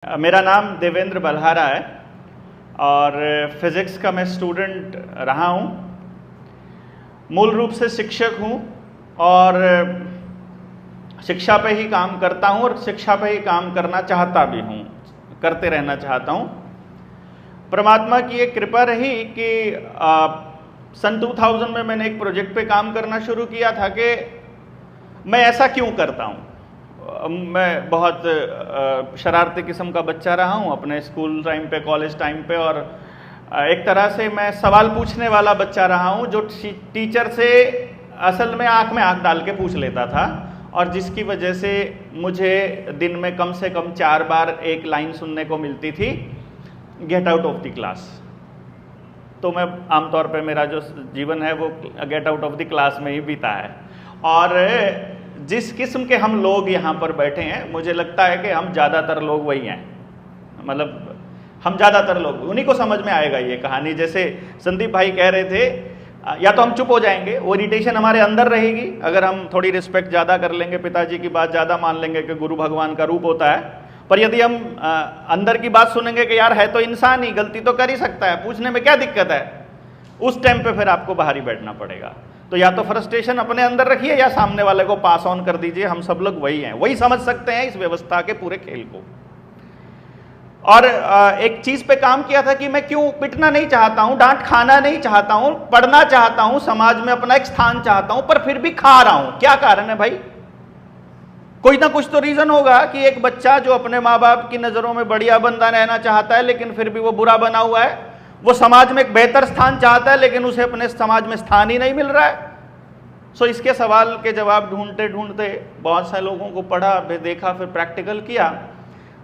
मेरा नाम देवेंद्र बल्हारा है और फिज़िक्स का मैं स्टूडेंट रहा हूँ। मूल रूप से शिक्षक हूँ और शिक्षा पे ही काम करता हूँ और शिक्षा पे ही काम करना चाहता भी हूँ, करते रहना चाहता हूँ। परमात्मा की एक कृपा रही कि सन 2000 में मैंने एक प्रोजेक्ट पे काम करना शुरू किया था कि मैं ऐसा क्यों करता हूँ। मैं बहुत शरारती किस्म का बच्चा रहा हूँ अपने स्कूल टाइम पे, कॉलेज टाइम पे, और एक तरह से मैं सवाल पूछने वाला बच्चा रहा हूँ जो टीचर से असल में आंख डाल के पूछ लेता था, और जिसकी वजह से मुझे दिन में कम से कम 4 बार एक लाइन सुनने को मिलती थी, get out of the class. तो मैं आमतौर पे मेरा जो जीवन है वो get out of the class में ही बीता है। और जिस किस्म के हम लोग यहाँ पर बैठे हैं, मुझे लगता है कि हम ज़्यादातर लोग वही हैं, मतलब हम ज़्यादातर लोग, उन्हीं को समझ में आएगा ये कहानी। जैसे संदीप भाई कह रहे थे, या तो हम चुप हो जाएंगे, वो इरिटेशन हमारे अंदर रहेगी अगर हम थोड़ी रिस्पेक्ट ज़्यादा कर लेंगे, पिताजी की बात ज़्यादा मान लेंगे कि गुरु भगवान का रूप होता है। पर यदि हम अंदर की बात सुनेंगे कि यार है तो इंसान ही, गलती तो कर ही सकता है, पूछने में क्या दिक्कत है, उस टाइम पे फिर आपको बाहर ही बैठना पड़ेगा। तो या तो फ्रस्ट्रेशन अपने अंदर रखिए या सामने वाले को पास ऑन कर दीजिए। हम सब लोग वही हैं, वही समझ सकते हैं इस व्यवस्था के पूरे खेल को। और एक चीज पे काम किया था कि मैं क्यों पिटना नहीं चाहता हूं, डांट खाना नहीं चाहता हूं, पढ़ना चाहता हूं, समाज में अपना एक स्थान चाहता हूं, पर फिर भी खा रहा हूं। क्या कारण है भाई? कोई ना कुछ तो रीजन होगा कि एक बच्चा जो अपने माँ बाप की नजरों में बढ़िया बंदा रहना चाहता है लेकिन फिर भी वो बुरा बना हुआ है, वो समाज में एक बेहतर स्थान चाहता है लेकिन उसे अपने समाज में स्थान ही नहीं मिल रहा है। सो इसके सवाल के जवाब ढूंढते ढूंढते बहुत सारे लोगों को पढ़ा, फिर देखा, फिर प्रैक्टिकल किया,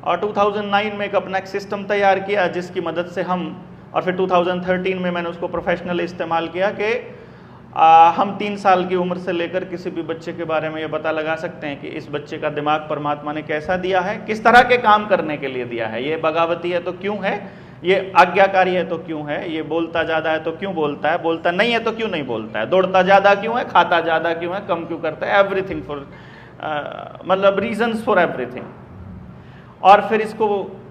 और 2009 में एक अपना एक सिस्टम तैयार किया जिसकी मदद से हम, और फिर 2013 में मैंने उसको प्रोफेशनली इस्तेमाल किया कि हम 3 साल की उम्र से लेकर किसी भी बच्चे के बारे में ये पता लगा सकते हैं कि इस बच्चे का दिमाग परमात्मा ने कैसा दिया है, किस तरह के काम करने के लिए दिया है। ये बगावती है तो क्यों है, ये आज्ञाकारी है तो क्यों है, ये बोलता ज़्यादा है तो क्यों बोलता है, बोलता नहीं है तो क्यों नहीं बोलता है, दौड़ता ज़्यादा क्यों है, खाता ज़्यादा क्यों है, कम क्यों करता है, एवरीथिंग फॉर मतलब रीजंस फॉर एवरीथिंग। और फिर इसको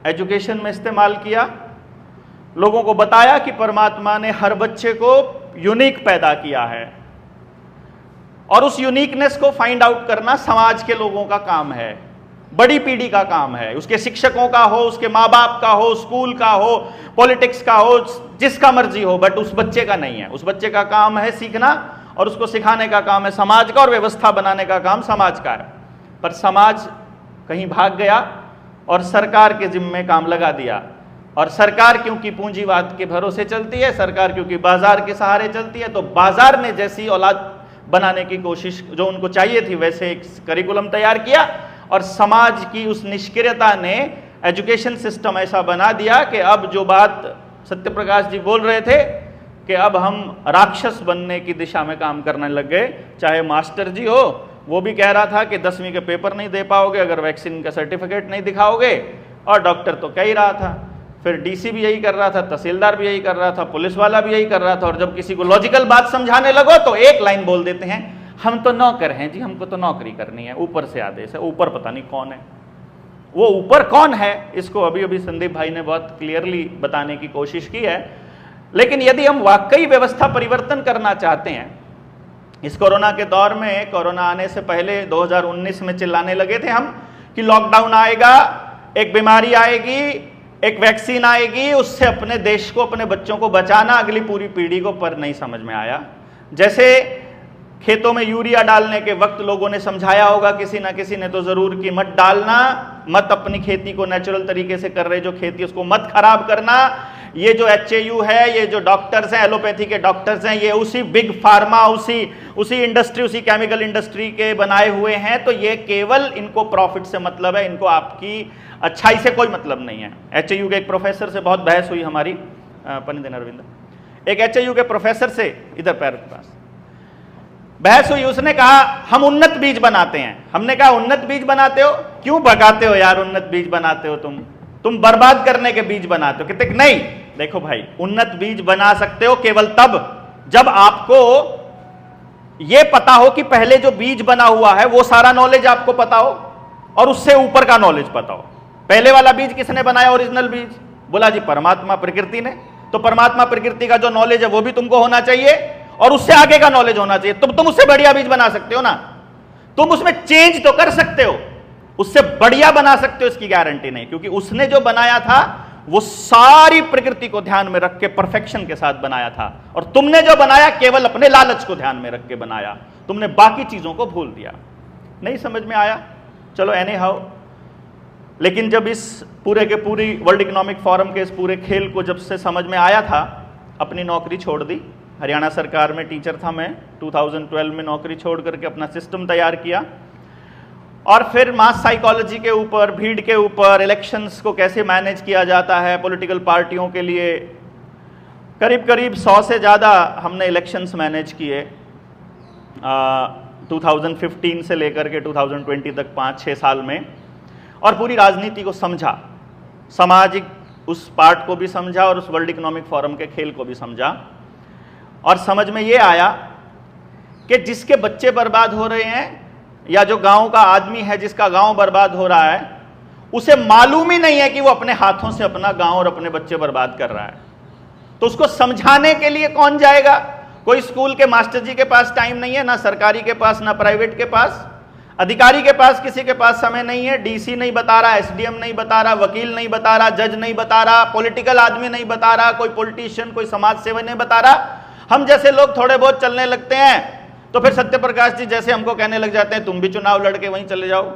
एजुकेशन में इस्तेमाल किया, लोगों को बताया कि परमात्मा ने हर बच्चे को यूनिक पैदा किया है और उस यूनिकनेस को फाइंड आउट करना समाज के लोगों का काम है, बड़ी पीढ़ी का काम है, उसके शिक्षकों का हो, उसके माँ बाप का हो, स्कूल का हो, पॉलिटिक्स का हो, जिसका मर्जी हो, बट उस बच्चे का नहीं है। उस बच्चे का काम है सीखना और उसको सिखाने का काम है समाज का, और व्यवस्था बनाने का काम समाज का है। पर समाज कहीं भाग गया और सरकार के जिम्मे काम लगा दिया, और सरकार क्योंकि पूंजीवाद के भरोसे चलती है, सरकार क्योंकि बाजार के सहारे चलती है, तो बाजार ने जैसी औलाद बनाने की कोशिश जो उनको चाहिए थी वैसे एक करिकुलम तैयार किया, और समाज की उस निष्क्रियता ने एजुकेशन सिस्टम ऐसा बना दिया कि अब जो बात सत्यप्रकाश जी बोल रहे थे कि अब हम राक्षस बनने की दिशा में काम करने लग गए। चाहे मास्टर जी हो, वो भी कह रहा था कि 10वीं के पेपर नहीं दे पाओगे अगर वैक्सीन का सर्टिफिकेट नहीं दिखाओगे, और डॉक्टर तो कह ही रहा था, फिर डीसी भी यही कर रहा था, तहसीलदार भी यही कर रहा था, पुलिस वाला भी यही कर रहा था। और जब किसी को लॉजिकल बात समझाने लगो तो एक लाइन बोल देते हैं, हम तो नौकर हैं जी, हमको तो नौकरी करनी है, ऊपर से आदेश है। ऊपर पता नहीं कौन है, वो ऊपर कौन है, इसको अभी अभी संदीप भाई ने बहुत क्लियरली बताने की कोशिश की है। लेकिन यदि हम वाकई व्यवस्था परिवर्तन करना चाहते हैं, इस कोरोना के दौर में, कोरोना आने से पहले 2019 में चिल्लाने लगे थे हम कि लॉकडाउन आएगा, एक बीमारी आएगी, एक वैक्सीन आएगी, उससे अपने देश को, अपने बच्चों को बचाना, अगली पूरी पीढ़ी को, पर नहीं समझ में आया। जैसे खेतों में यूरिया डालने के वक्त लोगों ने समझाया होगा किसी ना किसी ने तो जरूर कि मत डालना, मत अपनी खेती को नेचुरल तरीके से कर रहे जो खेती उसको मत खराब करना। ये जो HAU है, ये जो डॉक्टर्स हैं, एलोपैथी के डॉक्टर्स हैं, ये उसी बिग फार्मा, उसी इंडस्ट्री, उसी केमिकल इंडस्ट्री के बनाए हुए हैं, तो ये केवल इनको प्रॉफिट से मतलब है, इनको आपकी अच्छाई से कोई मतलब नहीं है। HAU के एक प्रोफेसर से बहुत बहस हुई हमारी, पंडित अरविंद, एक HAU के प्रोफेसर से इधर पैर के पास बहस हुई। उसने कहा हम उन्नत बीज बनाते हैं। हमने कहा उन्नत बीज बनाते हो, क्यों भगाते हो यार, उन्नत बीज बनाते हो तुम बर्बाद करने के बीज बनाते हो। कहते नहीं, देखो भाई, उन्नत बीज बना सकते हो केवल तब जब आपको यह पता हो कि पहले जो बीज बना हुआ है वो सारा नॉलेज आपको पता हो और उससे ऊपर का नॉलेज पता हो। पहले वाला बीज किसने बनाया, ओरिजिनल बीज? बोला जी परमात्मा प्रकृति ने। तो परमात्मा प्रकृति का जो नॉलेज है वो भी तुमको होना चाहिए और उससे आगे का नॉलेज होना चाहिए। तुम उससे बढ़िया बीज बना सकते हो ना, तुम उसमें चेंज तो कर सकते हो, उससे बढ़िया बना सकते हो इसकी गारंटी नहीं, क्योंकि उसने जो बनाया था वो सारी प्रकृति को ध्यान में रख के परफेक्शन के साथ बनाया था, और तुमने जो बनाया केवल अपने लालच को ध्यान में रख के बनाया, तुमने बाकी चीजों को भूल दिया। नहीं समझ में आया? चलो एनी हाउ, लेकिन जब इस पूरे के पूरी वर्ल्ड इकोनॉमिक फोरम के इस पूरे खेल को जब से समझ में आया था, अपनी नौकरी छोड़ दी। हरियाणा सरकार में टीचर था मैं, 2012 में नौकरी छोड़ करके अपना सिस्टम तैयार किया, और फिर मास साइकोलॉजी के ऊपर, भीड़ के ऊपर, इलेक्शंस को कैसे मैनेज किया जाता है पॉलिटिकल पार्टियों के लिए, करीब करीब 100 से ज़्यादा हमने इलेक्शंस मैनेज किए 2015 से लेकर के 2020 तक, 5-6 साल में, और पूरी राजनीति को समझा, सामाजिक उस पार्ट को भी समझा और उस वर्ल्ड इकोनॉमिक फोरम के खेल को भी समझा, और समझ में ये आया कि जिसके बच्चे बर्बाद हो रहे हैं या जो गांव का आदमी है जिसका गांव बर्बाद हो रहा है, उसे मालूम ही नहीं है कि वो अपने हाथों से अपना गांव और अपने बच्चे बर्बाद कर रहा है। तो उसको समझाने के लिए कौन जाएगा? कोई स्कूल के मास्टर जी के पास टाइम नहीं है, ना सरकारी के पास, ना प्राइवेट के पास, अधिकारी के पास, किसी के पास समय नहीं है। डीसी नहीं बता रहा, एसडीएम नहीं बता रहा, वकील नहीं बता रहा, जज नहीं बता रहा, पॉलिटिकल आदमी नहीं बता रहा, कोई पॉलिटिशियन, कोई समाज सेवक नहीं बता रहा। हम जैसे लोग थोड़े बहुत चलने लगते हैं तो फिर सत्यप्रकाश जी जैसे हमको कहने लग जाते हैं तुम भी चुनाव लड़के वहीं चले जाओ।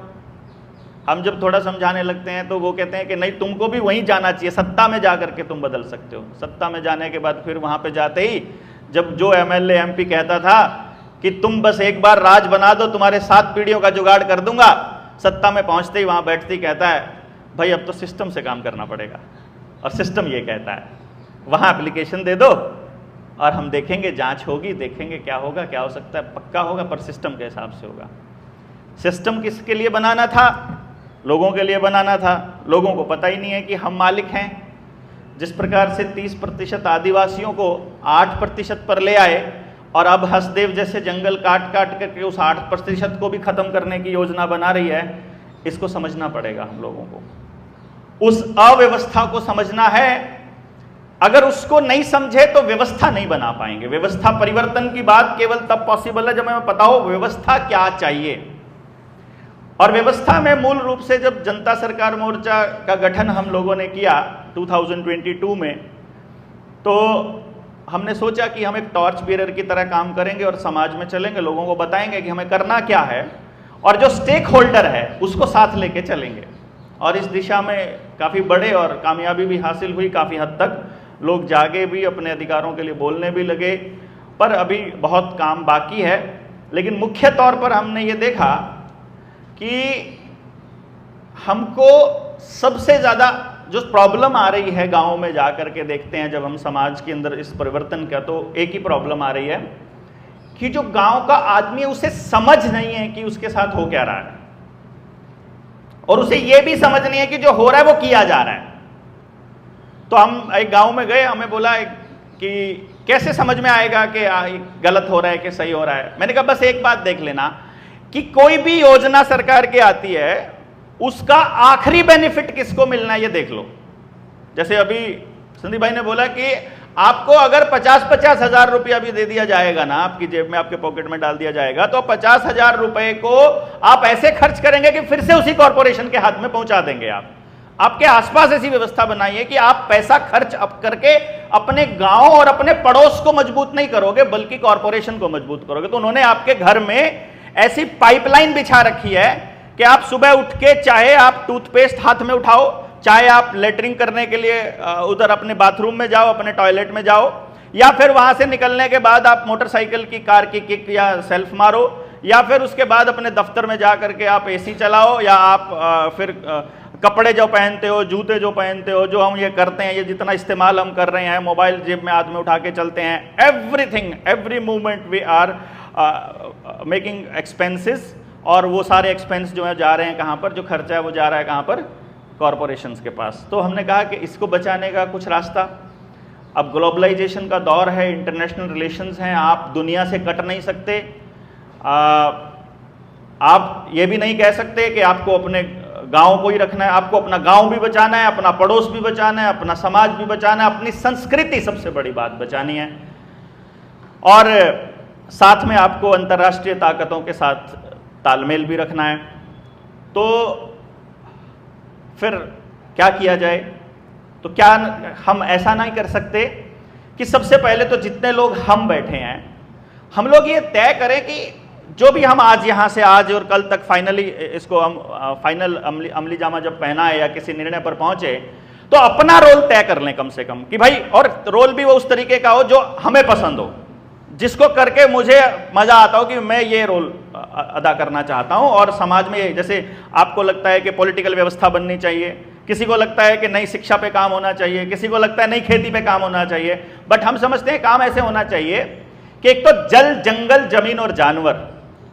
हम जब थोड़ा समझाने लगते हैं तो वो कहते हैं कि नहीं, तुमको भी वहीं जाना चाहिए, सत्ता में जा करके तुम बदल सकते हो। सत्ता में जाने के बाद फिर वहां पे जाते ही जब जो एमएलए एमपी कहता था कि तुम बस एक बार राज बना दो, तुम्हारे 7 पीढ़ियों का जुगाड़ कर दूंगा, सत्ता में पहुंचते ही वहां बैठते ही कहता है भाई अब तो सिस्टम से काम करना पड़ेगा, और सिस्टम ये कहता है वहां एप्लीकेशन दे दो और हम देखेंगे, जांच होगी, देखेंगे क्या होगा, क्या हो सकता है, पक्का होगा पर सिस्टम के हिसाब से होगा। सिस्टम किसके लिए बनाना था? लोगों के लिए बनाना था। लोगों को पता ही नहीं है कि हम मालिक हैं। जिस प्रकार से 30% आदिवासियों को 8% पर ले आए और अब हसदेव जैसे जंगल काट काट करके उस 8% को भी खत्म करने की योजना बना रही है, इसको समझना पड़ेगा हम लोगों को। उस अव्यवस्था को समझना है। अगर उसको नहीं समझे तो व्यवस्था नहीं बना पाएंगे। व्यवस्था परिवर्तन की बात केवल तब पॉसिबल है जब हमें पता हो व्यवस्था क्या चाहिए। और व्यवस्था में मूल रूप से जब जनता सरकार मोर्चा का गठन हम लोगों ने किया 2022 में, तो हमने सोचा कि हम एक टॉर्च बियरर की तरह काम करेंगे और समाज में चलेंगे, लोगों को बताएंगे कि हमें करना क्या है, और जो स्टेक होल्डर है उसको साथ लेके चलेंगे। और इस दिशा में काफ़ी बड़े और कामयाबी भी हासिल हुई। काफ़ी हद तक लोग जागे भी, अपने अधिकारों के लिए बोलने भी लगे, पर अभी बहुत काम बाकी है। लेकिन मुख्य तौर पर हमने ये देखा कि हमको सबसे ज़्यादा जो प्रॉब्लम आ रही है, गाँव में जा कर के देखते हैं जब हम समाज के अंदर इस परिवर्तन का, तो एक ही प्रॉब्लम आ रही है कि जो गांव का आदमी है उसे समझ नहीं है कि उसके साथ हो क्या रहा है, और उसे यह भी समझ नहीं है कि जो हो रहा है वो किया जा रहा है। तो हम एक गांव में गए, हमें बोला कि कैसे समझ में आएगा कि गलत हो रहा है कि सही हो रहा है। मैंने कहा बस एक बात देख लेना कि कोई भी योजना सरकार की आती है उसका आखिरी बेनिफिट किसको मिलना है ये देख लो। जैसे अभी संदीप भाई ने बोला कि आपको अगर 50-50 हजार रुपया भी दे दिया जाएगा ना, आपकी जेब में, आपके पॉकेट में डाल दिया जाएगा, तो 50,000 रुपए को आप ऐसे खर्च करेंगे कि फिर से उसी कॉर्पोरेशन के हाथ में पहुंचा देंगे। आपके आसपास ऐसी व्यवस्था बनाइए कि आप पैसा खर्च अप करके अपने गांव और अपने पड़ोस को मजबूत नहीं करोगे बल्कि कॉर्पोरेशन को मजबूत करोगे। तो उन्होंने आपके घर में ऐसी पाइपलाइन बिछा रखी है कि आप सुबह उठ के चाहे आप टूथपेस्ट हाथ में उठाओ, चाहे आप लेटरिंग करने के लिए उधर अपने बाथरूम में जाओ, अपने टॉयलेट में जाओ, या फिर वहां से निकलने के बाद आप मोटरसाइकिल की, कार की किक या सेल्फ मारो, या फिर उसके बाद अपने दफ्तर में जा करके आप एसी चलाओ, या आप फिर कपड़े जो पहनते हो, जूते जो पहनते हो, जो हम ये करते हैं, ये जितना इस्तेमाल हम कर रहे हैं, मोबाइल जेब में हाथ में उठा के चलते हैं, everything, every movement we are making expenses, और वो सारे एक्सपेंस जो है जा रहे हैं कहाँ पर, जो खर्चा है वो जा रहा है कहाँ पर, कॉरपोरेशंस के पास। तो हमने कहा कि इसको बचाने का कुछ रास्ता, अब ग्लोबलाइजेशन का दौर है, इंटरनेशनल रिलेशंस हैं, आप दुनिया से कट नहीं सकते। आप ये भी नहीं कह सकते कि आपको अपने गांव को ही रखना है, आपको अपना गांव भी बचाना है, अपना पड़ोस भी बचाना है, अपना समाज भी बचाना है, अपनी संस्कृति सबसे बड़ी बात बचानी है, और साथ में आपको अंतर्राष्ट्रीय ताकतों के साथ तालमेल भी रखना है। तो फिर क्या किया जाए? तो क्या हम ऐसा नहीं कर सकते कि सबसे पहले तो जितने लोग हम बैठे हैं, हम लोग ये तय करें कि जो भी हम आज यहाँ से आज और कल तक फाइनली इसको हम फाइनल अमली जामा जब पहना है या किसी निर्णय पर पहुंचे, तो अपना रोल तय कर लें कम से कम कि भाई, और रोल भी वो उस तरीके का हो जो हमें पसंद हो, जिसको करके मुझे मजा आता हो कि मैं ये रोल अदा करना चाहता हूं। और समाज में जैसे आपको लगता है कि पॉलिटिकल व्यवस्था बननी चाहिए, किसी को लगता है कि नई शिक्षा पे काम होना चाहिए, किसी को लगता है नई खेती पे काम होना चाहिए, बट हम समझते हैं काम ऐसे होना चाहिए कि एक तो जल, जंगल, जमीन और जानवर,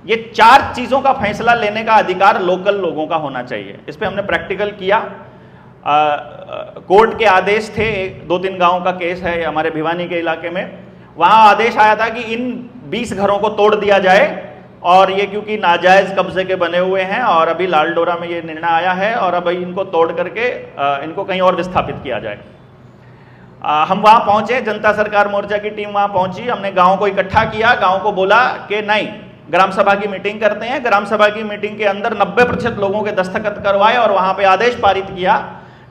ये 4 चीजों का फैसला लेने का अधिकार लोकल लोगों का होना चाहिए। इस पे हमने प्रैक्टिकल किया। कोर्ट के आदेश थे, 2-3 गांव का केस है हमारे भिवानी के इलाके में, वहां आदेश आया था कि इन 20 घरों को तोड़ दिया जाए, और ये क्योंकि नाजायज कब्जे के बने हुए हैं, और अभी लालडोरा में ये निर्णय आया है, और अब इनको तोड़ करके इनको कहीं और विस्थापित किया जाए। हम वहां पहुंचे, जनता सरकार मोर्चा की टीम वहां पहुंची, हमने गांव को इकट्ठा किया, गांव को बोला कि नहीं, ग्राम सभा की मीटिंग करते हैं। ग्राम सभा की मीटिंग के अंदर 90% लोगों के दस्तखत करवाए, और वहां पे आदेश पारित किया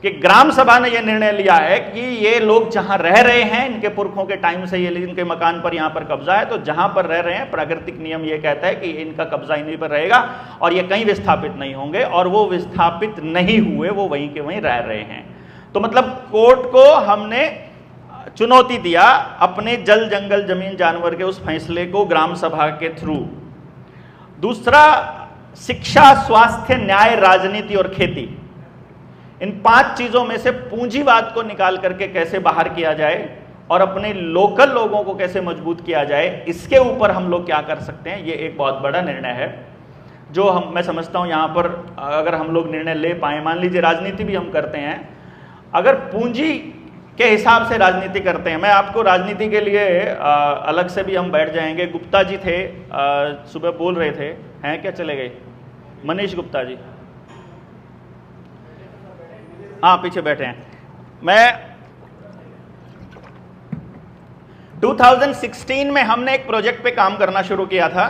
कि ग्राम सभा ने यह निर्णय लिया है कि ये लोग जहां रह रहे हैं, इनके पुरखों के टाइम से ये इनके मकान पर यहां पर कब्जा है, तो जहां पर रह रहे हैं प्राकृतिक नियम ये कहता है कि इनका कब्जा इन्हीं पर रहेगा और ये कहीं विस्थापित नहीं होंगे, और वो विस्थापित नहीं हुए, वो वहीं के वहीं रह रहे हैं। तो मतलब कोर्ट को हमने चुनौती दिया अपने जल, जंगल, जमीन, जानवर के उस फैसले को ग्राम सभा के थ्रू। दूसरा, शिक्षा, स्वास्थ्य, न्याय, राजनीति और खेती, इन 5 चीजों में से पूंजीवाद को निकाल करके कैसे बाहर किया जाए और अपने लोकल लोगों को कैसे मजबूत किया जाए, इसके ऊपर हम लोग क्या कर सकते हैं, ये एक बहुत बड़ा निर्णय है जो मैं समझता हूं यहां पर अगर हम लोग निर्णय ले पाए, मान लीजिए राजनीति भी हम करते हैं, अगर पूंजी के हिसाब से राजनीति करते हैं, मैं आपको राजनीति के लिए अलग से भी हम बैठ जाएंगे। गुप्ता जी थे, सुबह बोल रहे थे, हैं क्या, चले गए? मनीष गुप्ता जी, हाँ पीछे बैठे हैं। मैं 2016 में हमने एक प्रोजेक्ट पे काम करना शुरू किया था।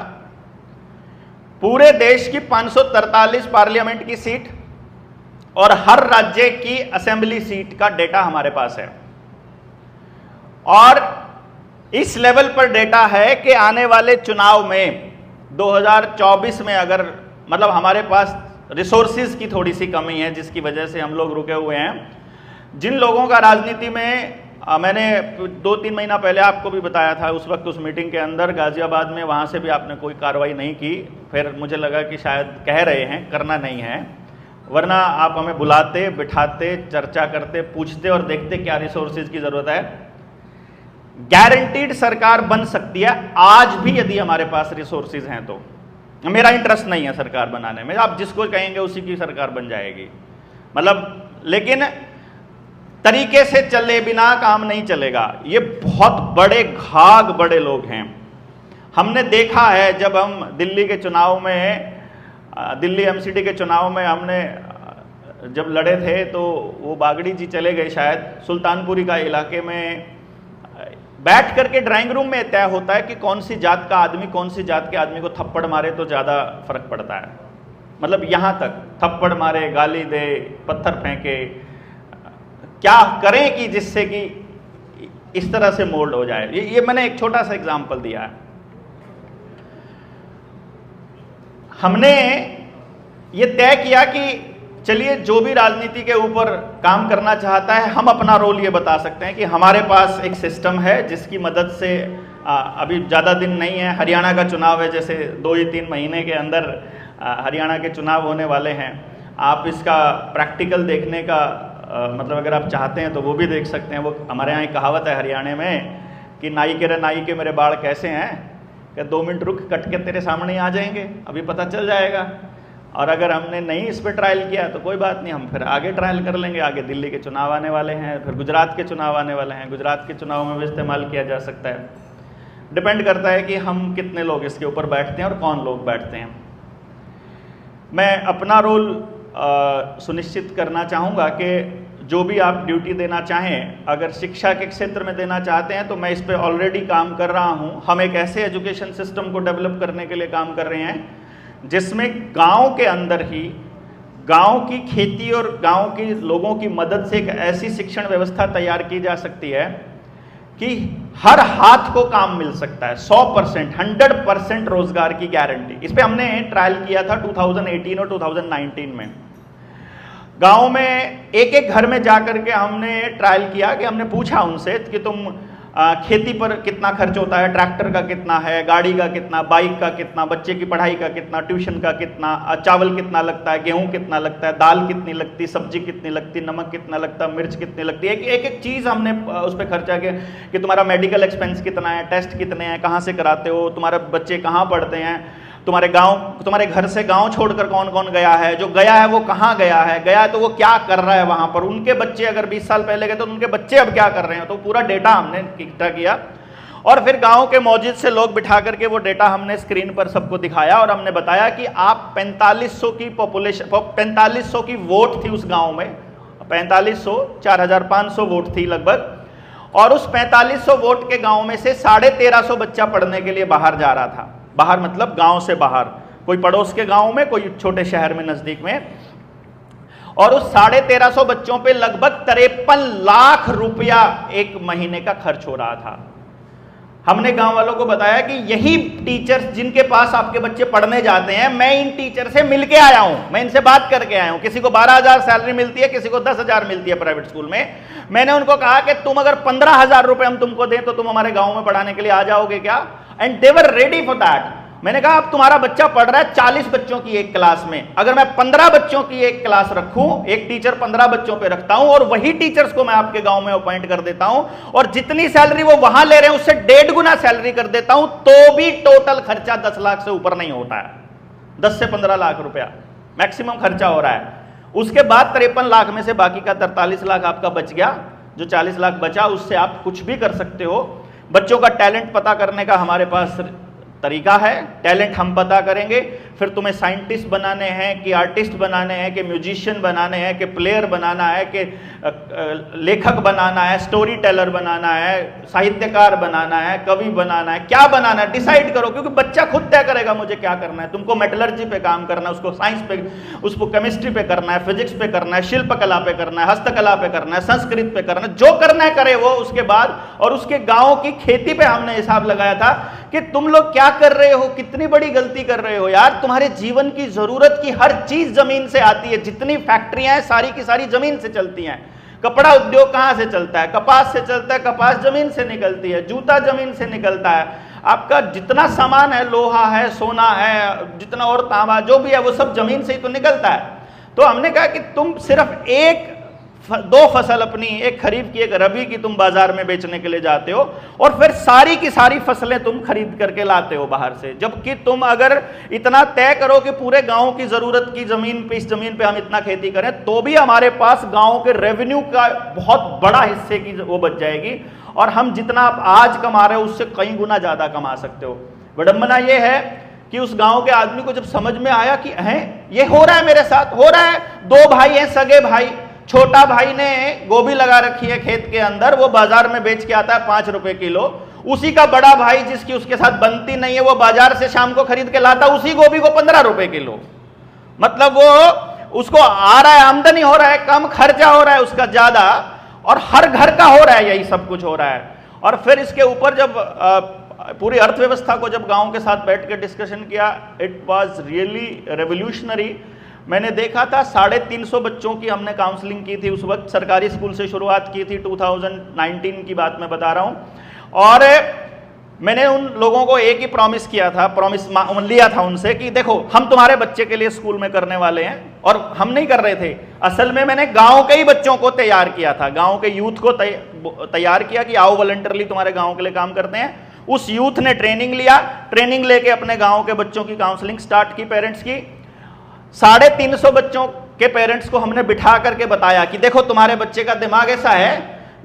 पूरे देश की 543 पार्लियामेंट की सीट और हर राज्य की असेंबली सीट का डेटा हमारे पास है, और इस लेवल पर डेटा है कि आने वाले चुनाव में 2024 में अगर, मतलब हमारे पास रिसोर्सेज की थोड़ी सी कमी है जिसकी वजह से हम लोग रुके हुए हैं। जिन लोगों का राजनीति में मैंने 2-3 महीना पहले आपको भी बताया था, उस वक्त उस मीटिंग के अंदर गाजियाबाद में, वहाँ से भी आपने कोई कार्रवाई नहीं की। फिर मुझे लगा कि शायद कह रहे हैं, करना नहीं है, वरना आप हमें बुलाते, बिठाते, चर्चा करते, पूछते और देखते क्या रिसोर्सेज की ज़रूरत है। गारंटीड सरकार बन सकती है आज भी यदि हमारे पास रिसोर्सेज हैं तो। मेरा इंटरेस्ट नहीं है सरकार बनाने में, आप जिसको कहेंगे उसी की सरकार बन जाएगी, मतलब, लेकिन तरीके से चले बिना काम नहीं चलेगा। ये बहुत बड़े घाघ बड़े लोग हैं। हमने देखा है जब हम दिल्ली के चुनाव में, दिल्ली एमसीडी के चुनाव में हमने जब लड़े थे, तो वो बागड़ी जी चले गए शायद, सुल्तानपुरी का इलाके में बैठ करके ड्राइंग रूम में तय होता है कि कौन सी जात का आदमी कौन सी जात के आदमी को थप्पड़ मारे तो ज़्यादा फर्क पड़ता है। मतलब यहाँ तक थप्पड़ मारे, गाली दे, पत्थर फेंके, क्या करें कि जिससे कि इस तरह से मोल्ड हो जाए। ये मैंने एक छोटा सा एग्जाम्पल दिया है। हमने ये तय किया कि चलिए जो भी राजनीति के ऊपर काम करना चाहता है, हम अपना रोल ये बता सकते हैं कि हमारे पास एक सिस्टम है जिसकी मदद से अभी ज़्यादा दिन नहीं है, हरियाणा का चुनाव है, जैसे 2 या 3 महीने के अंदर हरियाणा के चुनाव होने वाले हैं। आप इसका प्रैक्टिकल देखने का मतलब अगर आप चाहते हैं तो वो भी देख सकते हैं। वो हमारे यहाँ एक कहावत है हरियाणा में कि नाई के मेरे बाल कैसे हैं, कि 2 मिनट रुक, कट के तेरे सामने ही आ जाएंगे, अभी पता चल जाएगा। और अगर हमने नहीं इस पर ट्रायल किया तो कोई बात नहीं, हम फिर आगे ट्रायल कर लेंगे। आगे दिल्ली के चुनाव आने वाले हैं, फिर गुजरात के चुनाव आने वाले हैं, गुजरात के चुनाव में भी इस्तेमाल किया जा सकता है। डिपेंड करता है कि हम कितने लोग इसके ऊपर बैठते हैं और कौन लोग बैठते हैं। मैं अपना रोल सुनिश्चित करना चाहूँगा कि जो भी आप ड्यूटी देना चाहें, अगर शिक्षा के क्षेत्र में देना चाहते हैं तो मैं इस पे ऑलरेडी काम कर रहा हूँ। हम एक ऐसे एजुकेशन सिस्टम को डेवलप करने के लिए काम कर रहे हैं जिसमें गांव के अंदर ही गांव की खेती और गांव के लोगों की मदद से एक ऐसी शिक्षण व्यवस्था तैयार की जा सकती है कि हर हाथ को काम मिल सकता है। 100%, 100% रोजगार की गारंटी। इस पे हमने ट्रायल किया था 2018 और 2019 में। गांव में एक एक घर में जाकर के हमने ट्रायल किया कि हमने पूछा उनसे कि तुम खेती पर कितना खर्च होता है, ट्रैक्टर का कितना है, गाड़ी का कितना, बाइक का कितना, बच्चे की पढ़ाई का कितना, ट्यूशन का कितना, चावल कितना लगता है, गेहूं कितना लगता है, दाल कितनी लगती, सब्जी कितनी लगती, नमक कितना लगता, मिर्च कितनी लगती है। एक एक चीज़ हमने उस पर खर्चा किया कि तुम्हारा मेडिकल एक्सपेंस कितना है, टेस्ट कितने हैं, कहाँ से कराते हो, तुम्हारे बच्चे कहाँ पढ़ते हैं, तुम्हारे घर से गांव छोड़कर कौन कौन गया है, जो गया है वो कहाँ गया है तो वो क्या कर रहा है वहां पर, उनके बच्चे अगर 20 साल पहले गए तो उनके बच्चे अब क्या कर रहे हैं। तो पूरा डेटा हमने इकट्ठा किया और फिर गांव के मौजूद से लोग बिठा करके वो डेटा हमने स्क्रीन पर सबको दिखाया और हमने बताया कि आप 4500 की पॉपुलेशन, 4500 की वोट थी उस गाँव में, 4500, 4500 वोट थी लगभग, और उस 4500 वोट के गाँव में से 1350 बच्चा पढ़ने के लिए बाहर जा रहा था। बाहर मतलब गांव से बाहर, कोई पड़ोस के गांव में, कोई छोटे शहर में नजदीक में। और उस 1350 बच्चों पे लगभग 53 लाख रुपया एक महीने का खर्च हो रहा था। हमने गांव वालों को बताया कि यही टीचर्स जिनके पास आपके बच्चे पढ़ने जाते हैं, मैं इन टीचर से मिलके आया हूं, मैं इनसे बात करके आया हूं। किसी को 12,000 सैलरी मिलती है, किसी को 10,000 मिलती है प्राइवेट स्कूल में। मैंने उनको कहा कि तुम अगर 15,000 रुपए हम तुमको दें तो तुम हमारे गांव में पढ़ाने के लिए आ जाओगे क्या? And they were ready for that. मैंने कहा अब तुम्हारा बच्चा पढ़ रहा है 40 बच्चों की एक क्लास में, अगर मैं 15 बच्चों की एक क्लास रखूं, एक टीचर 15 बच्चों पे रखता हूं और वही टीचर्स को मैं आपके गांव में अपॉइंट कर देता हूं और जितनी सैलरी वो वहां ले रहे हैं उससे 1.5 गुना सैलरी कर देता हूं, तो भी टोटल खर्चा 10 लाख से ऊपर नहीं होता है। 10 से 15 लाख रुपया मैक्सिमम खर्चा हो रहा है। उसके बाद 53 लाख में से बाकी का 43 लाख आपका बच गया। जो 40 लाख बचा उससे आप कुछ भी कर सकते हो। बच्चों का टैलेंट पता करने का हमारे पास तरीका है, टैलेंट हम पता करेंगे। फिर तुम्हें साइंटिस्ट बनाने हैं कि आर्टिस्ट बनाने हैं कि म्यूजिशियन बनाने हैं कि प्लेयर बनाना है कि लेखक बनाना है, स्टोरी टेलर बनाना है, साहित्यकार बनाना है, कवि बनाना है, क्या बनाना है डिसाइड करो, क्योंकि बच्चा खुद तय करेगा मुझे क्या करना है। तुमको मेटलर्जी पे काम करना है, उसको साइंस पे, उसको केमिस्ट्री पे करना है, फिजिक्स पे करना है, शिल्पकला पे करना है, हस्तकला पे करना है, संस्कृत पे करना है, जो करना है करे वो। उसके बाद और उसके गाँव की खेती पे हमने हिसाब लगाया था कि तुम लोग क्या कर रहे हो, कितनी बड़ी गलती कर रहे हो यार। तुम्हारे जीवन की जरूरत की हर चीज जमीन से आती है, जितनी फैक्ट्रियां हैं सारी की सारी जमीन से चलती हैं। कपड़ा उद्योग कहां से चलता है? कपास से चलता है, कपास जमीन से निकलती है, जूता जमीन से निकलता है, आपका जितना सामान है, लोहा है, सोना है, जितना और तांबा जो भी है वो सब जमीन से ही तो निकलता है। तो हमने कहा कि तुम सिर्फ दो फसल अपनी, एक खरीफ की एक रबी की तुम बाजार में बेचने के लिए जाते हो और फिर सारी की सारी फसलें तुम खरीद करके लाते हो बाहर से। जबकि तुम अगर इतना तय करो कि पूरे गांव की जरूरत की जमीन पे, इस जमीन पे हम इतना खेती करें, तो भी हमारे पास गांव के रेवेन्यू का बहुत बड़ा हिस्से की वो बच जाएगी और हम जितना आप आज कमा रहे हो उससे कई गुना ज्यादा कमा सकते हो। विडंबना ये है कि उस गांव के आदमी को जब समझ में आया कि हैं ये हो रहा है, मेरे साथ हो रहा है। 2 भाई हैं, सगे भाई। छोटा भाई ने गोभी लगा रखी है खेत के अंदर, वो बाजार में बेच के आता है 5 रुपए किलो। उसी का बड़ा भाई जिसकी उसके साथ बनती नहीं है, वो बाजार से शाम को खरीद के लाता उसी गोभी को 15 रुपए किलो। मतलब वो उसको आ रहा है, आमदनी हो रहा है कम, खर्चा हो रहा है उसका ज्यादा, और हर घर का हो रहा है, यही सब कुछ हो रहा है। और फिर इसके ऊपर जब पूरी अर्थव्यवस्था को जब गांव के साथ बैठ के डिस्कशन किया, इट वाज रियली रेवोल्यूशनरी। मैंने देखा था 350 बच्चों की हमने काउंसलिंग की थी। उस वक्त सरकारी स्कूल से शुरुआत की थी, 2019 की बात मैं बता रहा हूं। और मैंने उन लोगों को एक ही प्रॉमिस किया था, प्रॉमिस लिया था उनसे कि देखो हम तुम्हारे बच्चे के लिए स्कूल में करने वाले हैं। और हम नहीं कर रहे थे, असल में मैंने गांव के ही बच्चों को तैयार किया था, गांव के यूथ को तैयार किया कि आओ वॉलंटियरली तुम्हारे गाँव के लिए काम करते हैं। उस यूथ ने ट्रेनिंग लिया, ट्रेनिंग लेके अपने गाँव के बच्चों की काउंसलिंग स्टार्ट की, पेरेंट्स की। 350 बच्चों के पेरेंट्स को हमने बिठा करके बताया कि देखो तुम्हारे बच्चे का दिमाग ऐसा है,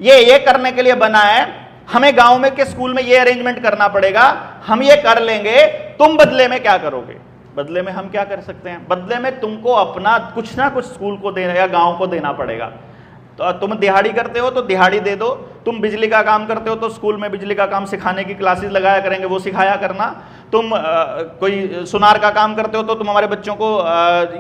ये करने के लिए बना है, हमें गांव में के स्कूल में ये अरेंजमेंट करना पड़ेगा, हम ये कर लेंगे, तुम बदले में क्या करोगे। बदले में हम क्या कर सकते हैं? बदले में तुमको अपना कुछ ना कुछ स्कूल को देना या गांव को देना पड़ेगा। तो तुम दिहाड़ी करते हो तो दिहाड़ी दे दो, तुम बिजली का काम करते हो तो स्कूल में बिजली का काम सिखाने की क्लासेस लगाया करेंगे, वो सिखाया करना। तुम कोई सुनार का काम करते हो तो तुम हमारे बच्चों को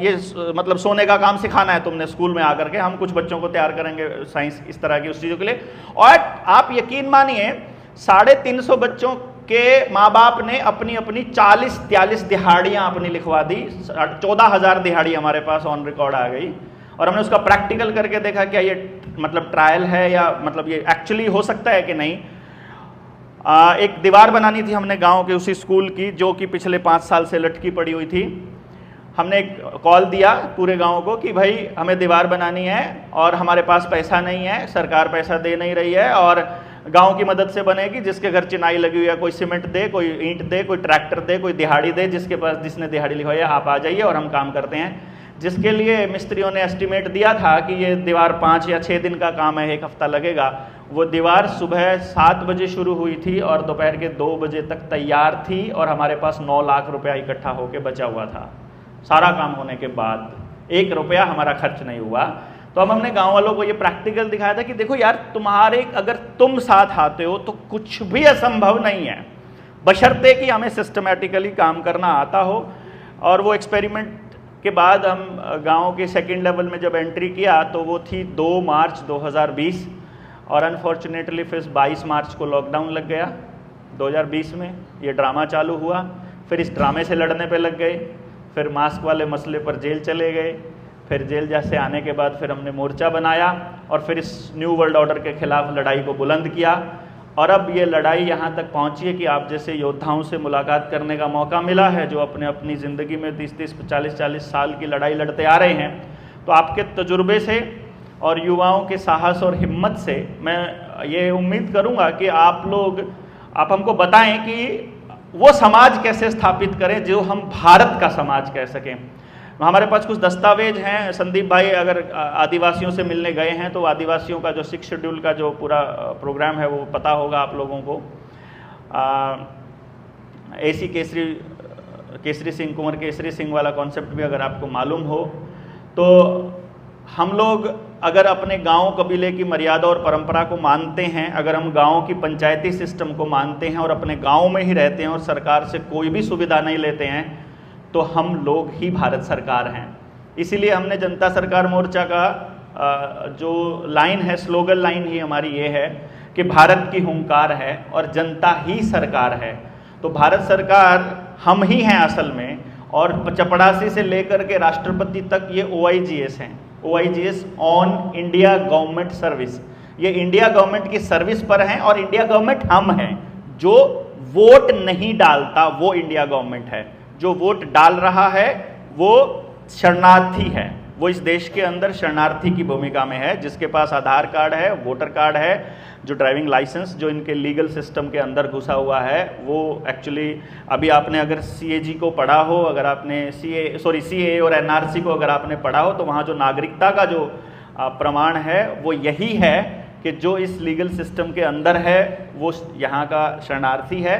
ये मतलब सोने का काम सिखाना है तुमने स्कूल में आकर के, हम कुछ बच्चों को तैयार करेंगे साइंस इस तरह की उस चीज़ों के लिए। और आप यकीन मानिए 350 बच्चों के माँ बाप ने अपनी अपनी 40-43 दिहाड़ियाँ अपनी लिखवा दी। 14,000 दिहाड़ी हमारे पास ऑन रिकॉर्ड आ गई और हमने उसका प्रैक्टिकल करके देखा क्या ये मतलब ट्रायल है या मतलब ये एक्चुअली हो सकता है कि नहीं। एक दीवार बनानी थी हमने गांव के उसी स्कूल की जो कि पिछले 5 साल से लटकी पड़ी हुई थी। हमने एक कॉल दिया पूरे गांव को कि भाई हमें दीवार बनानी है और हमारे पास पैसा नहीं है, सरकार पैसा दे नहीं रही है और गांव की मदद से बनेगी। जिसके घर चिनाई लगी हुई है कोई सीमेंट दे, कोई ईंट दे, कोई ट्रैक्टर दे, कोई दिहाड़ी दे, जिसके पास जिसने दिहाड़ी लिखवाई है आप आ जाइए और हम काम करते हैं। जिसके लिए मिस्त्रियों ने एस्टिमेट दिया था कि ये दीवार 5 या 6 दिन का काम है, 1 हफ्ता लगेगा। वो दीवार सुबह 7 बजे शुरू हुई थी और दोपहर के 2 बजे तक तैयार थी और हमारे पास 9 लाख रुपया इकट्ठा होकर बचा हुआ था। सारा काम होने के बाद 1 रुपया हमारा खर्च नहीं हुआ। तो अब हमने गांव वालों को ये प्रैक्टिकल दिखाया था कि देखो यार तुम्हारे अगर तुम साथ आते हो तो कुछ भी असंभव नहीं है, बशर्ते कि हमें सिस्टमेटिकली काम करना आता हो। और वो एक्सपेरिमेंट के बाद हम गांव के सेकंड लेवल में जब एंट्री किया तो वो थी 2 मार्च 2020 और अनफॉर्चुनेटली फिर 22 मार्च को लॉकडाउन लग गया 2020 में। ये ड्रामा चालू हुआ, फिर इस ड्रामे से लड़ने पे लग गए, फिर मास्क वाले मसले पर जेल चले गए, फिर जेल जैसे आने के बाद फिर हमने मोर्चा बनाया और फिर इस न्यू वर्ल्ड ऑर्डर के खिलाफ लड़ाई को बुलंद किया। और अब ये लड़ाई यहाँ तक पहुँची है कि आप जैसे योद्धाओं से मुलाकात करने का मौका मिला है जो अपनी ज़िंदगी में 30-30, 40-40 साल की लड़ाई लड़ते आ रहे हैं। तो आपके तजुर्बे से और युवाओं के साहस और हिम्मत से मैं ये उम्मीद करूँगा कि आप हमको बताएं कि वो समाज कैसे स्थापित करें जो हम भारत का समाज कह सकें। हमारे पास कुछ दस्तावेज हैं। संदीप भाई अगर आदिवासियों से मिलने गए हैं तो आदिवासियों का जो 6 शेड्यूल का जो पूरा प्रोग्राम है वो पता होगा आप लोगों को। AC केसरी सिंह, कुंवर केसरी सिंह वाला कॉन्सेप्ट भी अगर आपको मालूम हो तो हम लोग अगर अपने गांव कबीले की मर्यादा और परंपरा को मानते हैं, अगर हम गांव की पंचायती सिस्टम को मानते हैं और अपने गांव में ही रहते हैं और सरकार से कोई भी सुविधा नहीं लेते हैं तो हम लोग ही भारत सरकार हैं। इसीलिए हमने जनता सरकार मोर्चा का जो लाइन है, स्लोगन लाइन ही हमारी ये है कि भारत की हुंकार है और जनता ही सरकार है। तो भारत सरकार हम ही हैं असल में। और चपड़ासी से लेकर के राष्ट्रपति तक ये OIGS हैं, OIGS on India government service. ये इंडिया गवर्नमेंट की सर्विस पर हैं और इंडिया गवर्नमेंट हम हैं। जो वोट नहीं डालता वो इंडिया गवर्नमेंट है, जो वोट डाल रहा है वो शरणार्थी है, वो इस देश के अंदर शरणार्थी की भूमिका में है। जिसके पास आधार कार्ड है, वोटर कार्ड है, जो ड्राइविंग लाइसेंस जो इनके लीगल सिस्टम के अंदर घुसा हुआ है वो एक्चुअली अभी आपने अगर CAG को पढ़ा हो, अगर आपने CAA और NRC को अगर आपने पढ़ा हो तो वहाँ जो नागरिकता का जो प्रमाण है वो यही है कि जो इस लीगल सिस्टम के अंदर है वो यहाँ का शरणार्थी है।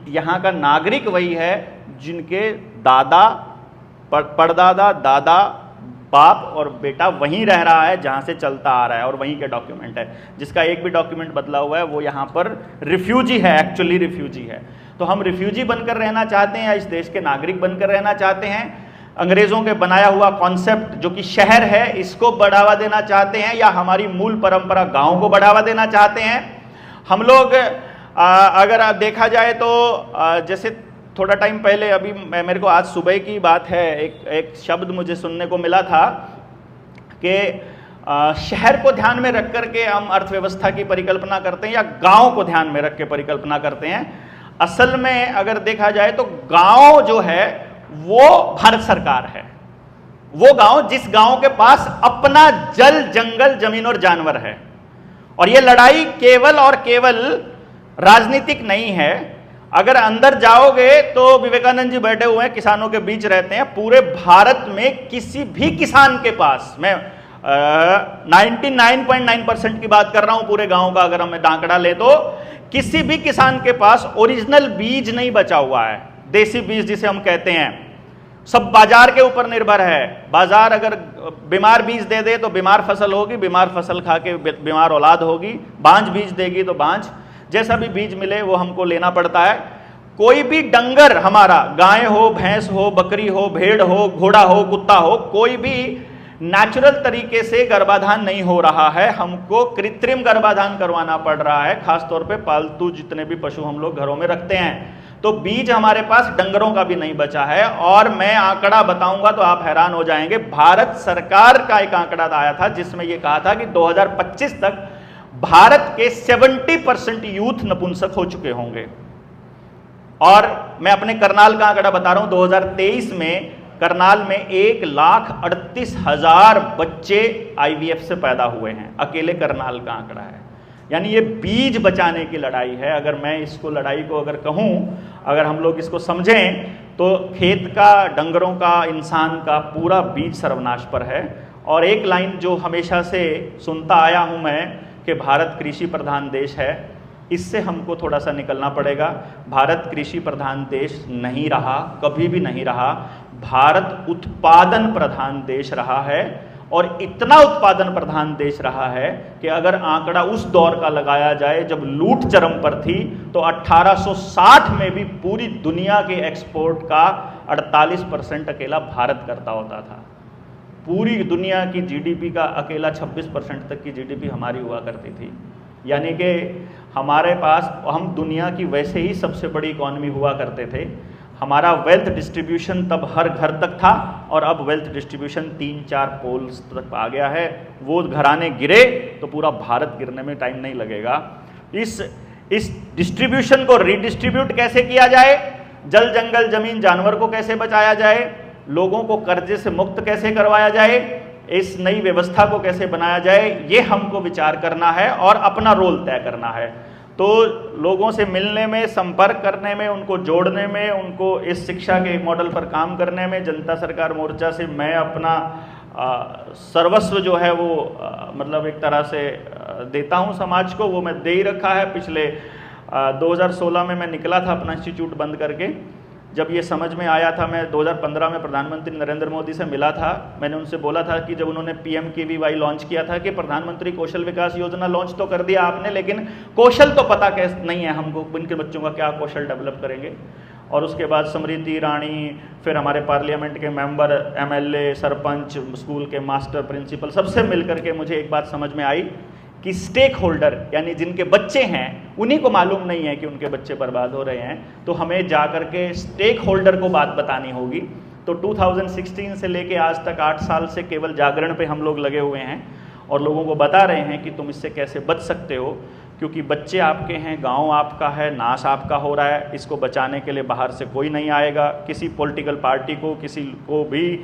यहाँ का नागरिक वही है जिनके दादा, परदादा, दादा, बाप और बेटा वहीं रह रहा है जहाँ से चलता आ रहा है और वहीं के डॉक्यूमेंट है। जिसका एक भी डॉक्यूमेंट बदला हुआ है वो यहाँ पर रिफ्यूजी है, एक्चुअली रिफ्यूजी है। तो हम रिफ्यूजी बनकर रहना चाहते हैं या इस देश के नागरिक बनकर रहना चाहते हैं? अंग्रेज़ों के बनाया हुआ कॉन्सेप्ट जो कि शहर है इसको बढ़ावा देना चाहते हैं या हमारी मूल परंपरा गाँव को बढ़ावा देना चाहते हैं? हम लोग अगर आप देखा जाए तो जैसे थोड़ा टाइम पहले अभी मेरे को आज सुबह की बात है, एक शब्द मुझे सुनने को मिला था कि शहर को ध्यान में रख करके हम अर्थव्यवस्था की परिकल्पना करते हैं या गांव को ध्यान में रख के परिकल्पना करते हैं। असल में अगर देखा जाए तो गांव जो है वो भारत सरकार है। वो गांव जिस गांव के पास अपना जल, जंगल, जमीन और जानवर है। और ये लड़ाई केवल और केवल राजनीतिक नहीं है। अगर अंदर जाओगे तो विवेकानंद जी बैठे हुए हैं, किसानों के बीच रहते हैं। पूरे भारत में किसी भी किसान के पास, मैं 99.9% की बात कर रहा हूं पूरे गांव का, अगर हमें आंकड़ा ले तो किसी भी किसान के पास ओरिजिनल बीज नहीं बचा हुआ है, देसी बीज जिसे हम कहते हैं। सब बाजार के ऊपर निर्भर है। बाजार अगर बीमार बीज दे दे तो बीमार फसल होगी, बीमार फसल खा के बीमार औलाद होगी, बांझ बीज देगी तो बांझ, जैसा भी बीज मिले वो हमको लेना पड़ता है। कोई भी डंगर हमारा, गाय हो, भैंस हो, बकरी हो, भेड़ हो, घोड़ा हो, कुत्ता हो, कोई भी नेचुरल तरीके से गर्भाधान नहीं हो रहा है, हमको कृत्रिम गर्भाधान करवाना पड़ रहा है, खासतौर पे पालतू जितने भी पशु हम लोग घरों में रखते हैं। तो बीज हमारे पास डंगरों का भी नहीं बचा है। और मैं आंकड़ा बताऊंगा तो आप हैरान हो जाएंगे, भारत सरकार का एक आंकड़ा आया था जिसमें यह कहा था कि 2025 तक भारत के 70% यूथ नपुंसक हो चुके होंगे। और मैं अपने करनाल का आंकड़ा बता रहा हूं, 2023 में करनाल में 1,38,000 बच्चे IVF से पैदा हुए हैं, अकेले करनाल का आंकड़ा है। यानी ये बीज बचाने की लड़ाई है। अगर मैं इसको लड़ाई को अगर कहूं, अगर हम लोग इसको समझें तो खेत का, डंगरों का, इंसान का पूरा बीज सर्वनाश पर है। और एक लाइन जो हमेशा से सुनता आया हूं मैं कि भारत कृषि प्रधान देश है, इससे हमको थोड़ा सा निकलना पड़ेगा। भारत कृषि प्रधान देश नहीं रहा, कभी भी नहीं रहा। भारत उत्पादन प्रधान देश रहा है, और इतना उत्पादन प्रधान देश रहा है कि अगर आंकड़ा उस दौर का लगाया जाए जब लूट चरम पर थी, तो 1860 में भी पूरी दुनिया के एक्सपोर्ट का 48% अकेला भारत करता होता था। पूरी दुनिया की GDP का अकेला 26% तक की GDP हमारी हुआ करती थी। यानी कि हमारे पास, हम दुनिया की वैसे ही सबसे बड़ी इकॉनमी हुआ करते थे। हमारा वेल्थ डिस्ट्रीब्यूशन तब हर घर तक था, और अब वेल्थ डिस्ट्रीब्यूशन 3-4 पोल्स तक आ गया है। वो घराने गिरे तो पूरा भारत गिरने में टाइम नहीं लगेगा। इस डिस्ट्रीब्यूशन को रीडिस्ट्रीब्यूट कैसे किया जाए, जल जंगल जमीन जानवर को कैसे बचाया जाए, लोगों को कर्जे से मुक्त कैसे करवाया जाए, इस नई व्यवस्था को कैसे बनाया जाए, ये हमको विचार करना है और अपना रोल तय करना है। तो लोगों से मिलने में, संपर्क करने में, उनको जोड़ने में, उनको इस शिक्षा के मॉडल पर काम करने में जनता सरकार मोर्चा से मैं अपना सर्वस्व जो है वो मतलब एक तरह से देता हूं समाज को। वो मैं दे ही रखा है। पिछले 2016 में मैं निकला था अपना इंस्टीट्यूट बंद करके। जब ये समझ में आया था, मैं 2015 में प्रधानमंत्री नरेंद्र मोदी से मिला था। मैंने उनसे बोला था कि जब उन्होंने PMKVY लॉन्च किया था कि प्रधानमंत्री कौशल विकास योजना लॉन्च तो कर दिया आपने, लेकिन कौशल तो पता कैसे नहीं है हमको, इनके बच्चों का क्या कौशल डेवलप करेंगे। और उसके बाद स्मृति ईरानी, फिर हमारे पार्लियामेंट के मेंबर, MLA, सरपंच, स्कूल के मास्टर, प्रिंसिपल, सबसे मिलकर के मुझे एक बात समझ में आई कि स्टेक होल्डर यानी जिनके बच्चे हैं उन्हीं को मालूम नहीं है कि उनके बच्चे बर्बाद हो रहे हैं। तो हमें जाकर के स्टेक होल्डर को बात बतानी होगी। तो 2016 से लेके आज तक 8 साल से केवल जागरण पे हम लोग लगे हुए हैं और लोगों को बता रहे हैं कि तुम इससे कैसे बच सकते हो, क्योंकि बच्चे आपके हैं, गांव आपका है, नाश आपका हो रहा है। इसको बचाने के लिए बाहर से कोई नहीं आएगा। किसी पॉलिटिकल पार्टी को, किसी को भी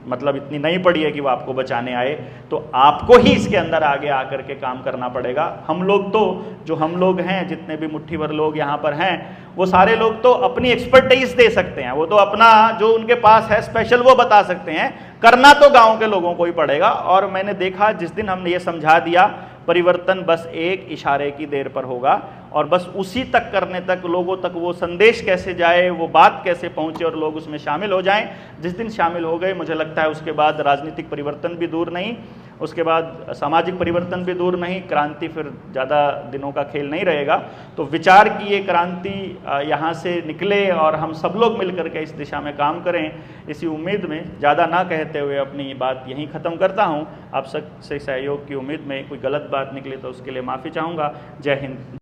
मतलब इतनी नहीं पड़ी है कि वो आपको बचाने आए। तो आपको ही इसके अंदर आगे आकर के काम करना पड़ेगा। हम लोग तो, जो हम लोग हैं, जितने भी मुट्ठी भर लोग यहाँ पर हैं, वो सारे लोग तो अपनी एक्सपर्टाइज दे सकते हैं। वो तो अपना जो उनके पास है स्पेशल वो बता सकते हैं। करना तो गांव के लोगों को ही पड़ेगा। और मैंने देखा जिस दिन हमने ये समझा दिया, परिवर्तन बस एक इशारे की देर पर होगा। और बस उसी तक करने तक, लोगों तक वो संदेश कैसे जाए, वो बात कैसे पहुंचे और लोग उसमें शामिल हो जाएं। जिस दिन शामिल हो गए, मुझे लगता है उसके बाद राजनीतिक परिवर्तन भी दूर नहीं, उसके बाद सामाजिक परिवर्तन भी दूर नहीं, क्रांति फिर ज़्यादा दिनों का खेल नहीं रहेगा। तो विचार की ये क्रांति यहाँ से निकले और हम सब लोग मिलकर के इस दिशा में काम करें, इसी उम्मीद में ज़्यादा ना कहते हुए अपनी बात यहीं ख़त्म करता हूँ। आप सबसे सहयोग की उम्मीद में कोई गलत बात निकली तो उसके लिए माफ़ी चाहूँगा। जय हिंद।